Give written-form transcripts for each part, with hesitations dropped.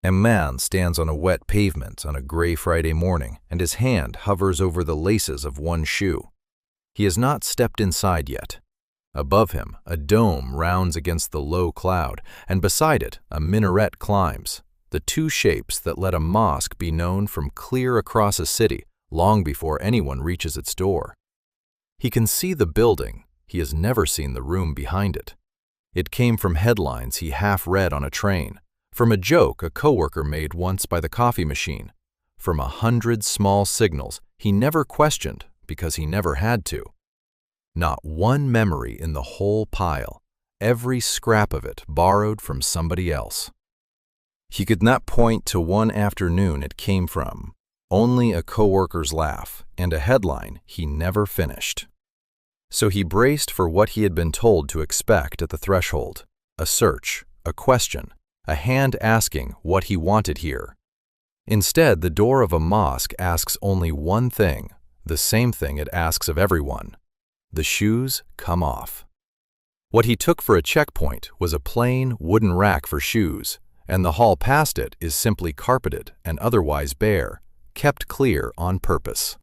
A man stands on a wet pavement on a gray Friday morning, and his hand hovers over the laces of one shoe. He has not stepped inside yet. Above him, a dome rounds against the low cloud, and beside it, a minaret climbs, the two shapes that let a mosque be known from clear across a city long before anyone reaches its door. He can see the building. He has never seen the room behind it. It came from headlines he half read on a train, from a joke a coworker made once by the coffee machine, from 100 small signals he never questioned because he never had to. Not one memory in the whole pile, every scrap of it borrowed from somebody else. He could not point to one afternoon it came from, only a coworker's laugh and a headline he never finished. So he braced for what he had been told to expect at the threshold, a search, a question, a hand asking what he wanted here. Instead, the door of a mosque asks only one thing, the same thing it asks of everyone. The shoes come off. What he took for a checkpoint was a plain wooden rack for shoes, and the hall past it is simply carpeted and otherwise bare, kept clear on purpose.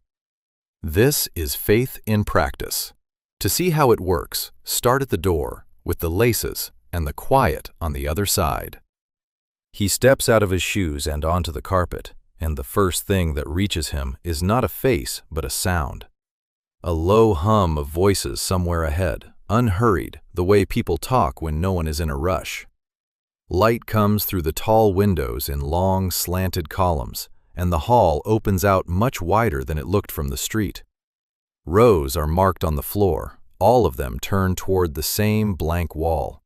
This is faith in practice. To see how it works, start at the door, with the laces and the quiet on the other side. He steps out of his shoes and onto the carpet, and the first thing that reaches him is not a face but a sound. A low hum of voices somewhere ahead, unhurried, the way people talk when no one is in a rush. Light comes through the tall windows in long, slanted columns, and the hall opens out much wider than it looked from the street. Rows are marked on the floor, all of them turned toward the same blank wall.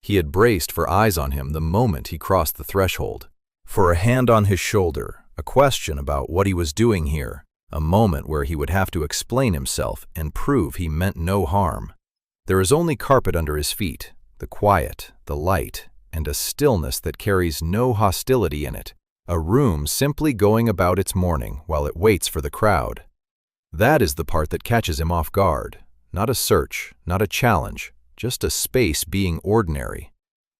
He had braced for eyes on him the moment he crossed the threshold, for a hand on his shoulder, a question about what he was doing here, a moment where he would have to explain himself and prove he meant no harm. There is only carpet under his feet, the quiet, the light, and a stillness that carries no hostility in it, a room simply going about its morning while it waits for the crowd. That is the part that catches him off guard. Not a search, not a challenge, just a space being ordinary.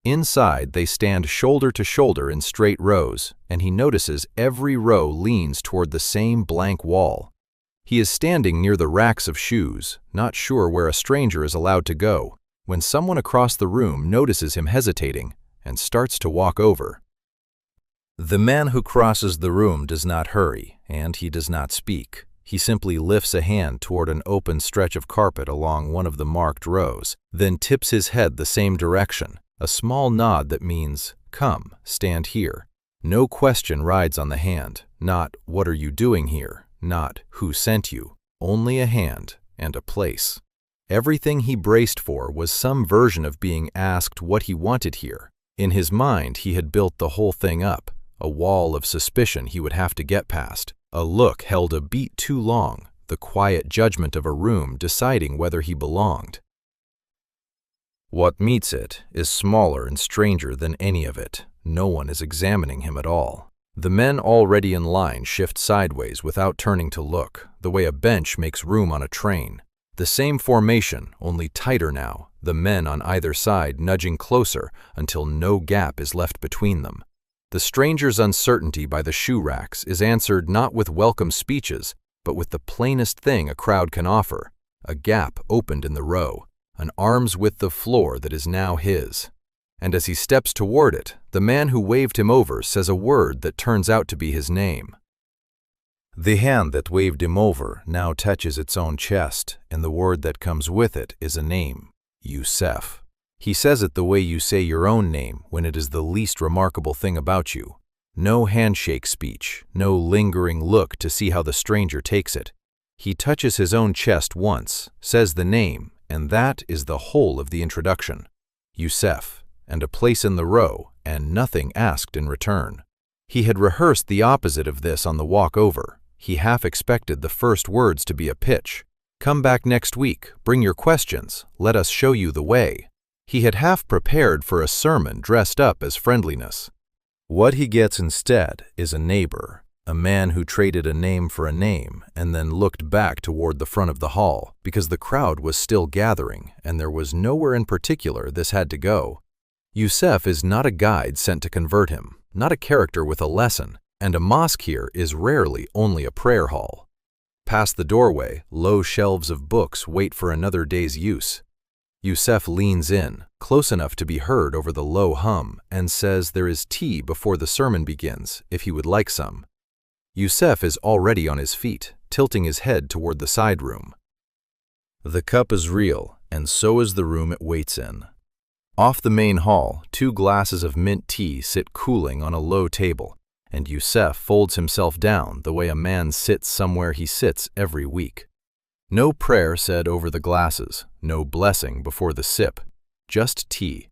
Inside, they stand shoulder to shoulder in straight rows, and he notices every row leans toward the same blank wall. He is standing near the racks of shoes, not sure where a stranger is allowed to go, when someone across the room notices him hesitating and starts to walk over. The man who crosses the room does not hurry, and he does not speak. He simply lifts a hand toward an open stretch of carpet along one of the marked rows, then tips his head the same direction, a small nod that means, "Come, stand here." No question rides on the hand, not "What are you doing here?" not "Who sent you?" Only a hand and a place. Everything he braced for was some version of being asked what he wanted here. In his mind, he had built the whole thing up, a wall of suspicion he would have to get past. A look held a beat too long, the quiet judgment of a room deciding whether he belonged. What meets it is smaller and stranger than any of it. No one is examining him at all. The men already in line shift sideways without turning to look, the way a bench makes room on a train. The same formation, only tighter now, the men on either side nudging closer until no gap is left between them. The stranger's uncertainty by the shoe racks is answered not with welcome speeches, but with the plainest thing a crowd can offer, a gap opened in the row, an arm's width of floor that is now his. And as he steps toward it, the man who waved him over says a word that turns out to be his name. The hand that waved him over now touches its own chest, and the word that comes with it is a name, Youssef. He says it the way you say your own name when it is the least remarkable thing about you. No handshake speech, no lingering look to see how the stranger takes it. He touches his own chest once, says the name, and that is the whole of the introduction. Youssef, and a place in the row, and nothing asked in return. He had rehearsed the opposite of this on the walk over. He half expected the first words to be a pitch. "Come back next week, bring your questions, let us show you the way." He had half prepared for a sermon dressed up as friendliness. What he gets instead is a neighbor, a man who traded a name for a name and then looked back toward the front of the hall because the crowd was still gathering and there was nowhere in particular this had to go. Youssef is not a guide sent to convert him. not a character with a lesson, and a mosque here is rarely only a prayer hall. Past the doorway, low shelves of books wait for another day's use. Youssef leans in, close enough to be heard over the low hum, and says there is tea before the sermon begins, if he would like some. Youssef is already on his feet, tilting his head toward the side room. The cup is real, and so is the room it waits in. Off the main hall, 2 glasses of mint tea sit cooling on a low table, and Youssef folds himself down the way a man sits somewhere he sits every week. No prayer said over the glasses, no blessing before the sip, just tea.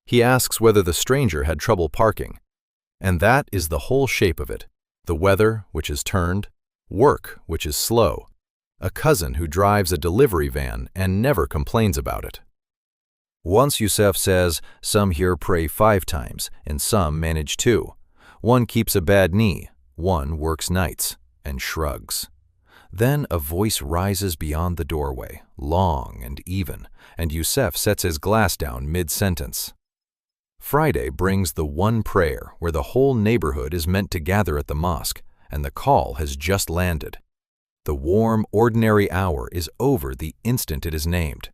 He asks whether the stranger had trouble parking. And that is the whole shape of it. The weather, which is turned, work, which is slow, a cousin who drives a delivery van and never complains about it. Once Youssef says, some here pray 5 times, and some manage 2. One keeps a bad knee, one works nights, and shrugs. Then a voice rises beyond the doorway, long and even, and Youssef sets his glass down mid-sentence. Friday brings the one prayer where the whole neighborhood is meant to gather at the mosque, and the call has just landed. The warm, ordinary hour is over the instant it is named.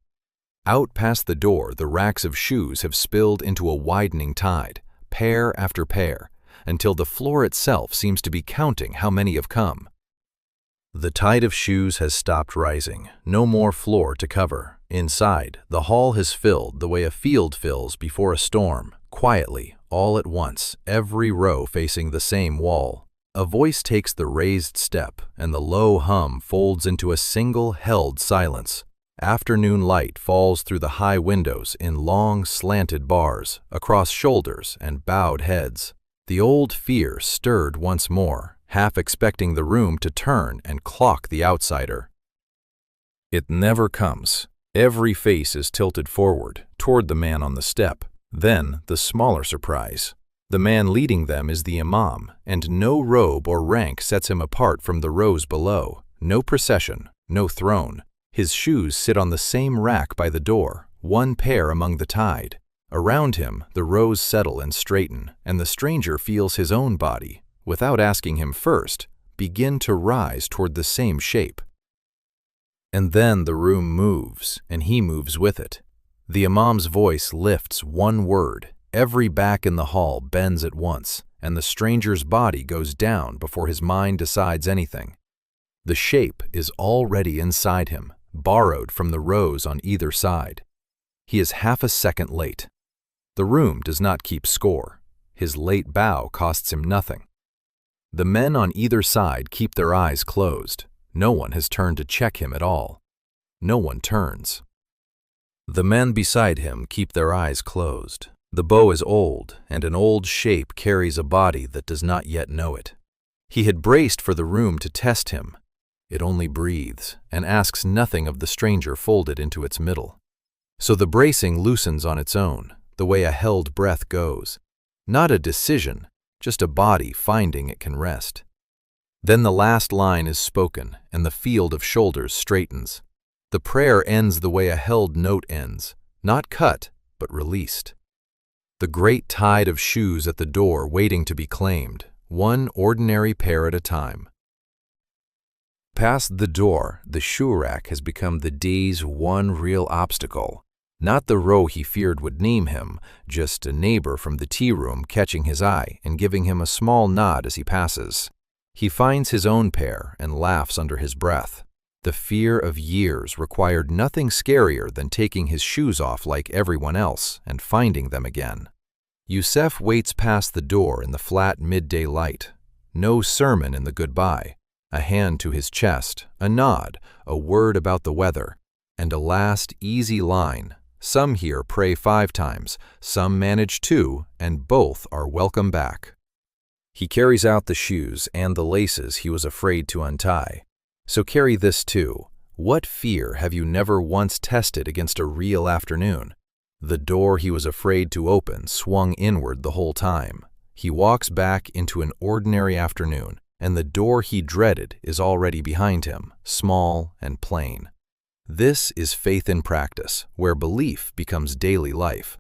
Out past the door, the racks of shoes have spilled into a widening tide, pair after pair, until the floor itself seems to be counting how many have come. The tide of shoes has stopped rising, no more floor to cover. Inside, the hall has filled the way a field fills before a storm, quietly, all at once, every row facing the same wall. A voice takes the raised step, and the low hum folds into a single held silence. Afternoon light falls through the high windows in long, slanted bars, across shoulders and bowed heads. The old fear stirred once more, half expecting the room to turn and clock the outsider. It never comes. Every face is tilted forward, toward the man on the step. Then, the smaller surprise. The man leading them is the imam, and no robe or rank sets him apart from the rows below. No procession, no throne. His shoes sit on the same rack by the door, one pair among the tide. Around him, the rows settle and straighten, and the stranger feels his own body, without asking him first, begin to rise toward the same shape. And then the room moves, and he moves with it. The imam's voice lifts one word. Every back in the hall bends at once, and the stranger's body goes down before his mind decides anything. The shape is already inside him, borrowed from the rows on either side. He is half a second late. The room does not keep score. His late bow costs him nothing. The men on either side keep their eyes closed. No one has turned to check him at all. No one turns. The men beside him keep their eyes closed. The bow is old, and an old shape carries a body that does not yet know it. He had braced for the room to test him. It only breathes, and asks nothing of the stranger folded into its middle. So the bracing loosens on its own, the way a held breath goes. Not a decision, just a body finding it can rest. Then the last line is spoken, and the field of shoulders straightens. The prayer ends the way a held note ends, not cut, but released. The great tide of shoes at the door waiting to be claimed, one ordinary pair at a time. Past the door, the shoe rack has become the day's one real obstacle. Not the row he feared would name him, just a neighbor from the tea room catching his eye and giving him a small nod as he passes. He finds his own pair and laughs under his breath. The fear of years required nothing scarier than taking his shoes off like everyone else and finding them again. Youssef waits past the door in the flat midday light. No sermon in the goodbye. A hand to his chest, a nod, a word about the weather, and a last easy line. Some here pray 5 times, some manage 2, and both are welcome back. He carries out the shoes and the laces he was afraid to untie. So carry this too. What fear have you never once tested against a real afternoon? The door he was afraid to open swung inward the whole time. He walks back into an ordinary afternoon, and the door he dreaded is already behind him, small and plain. This is faith in practice, where belief becomes daily life.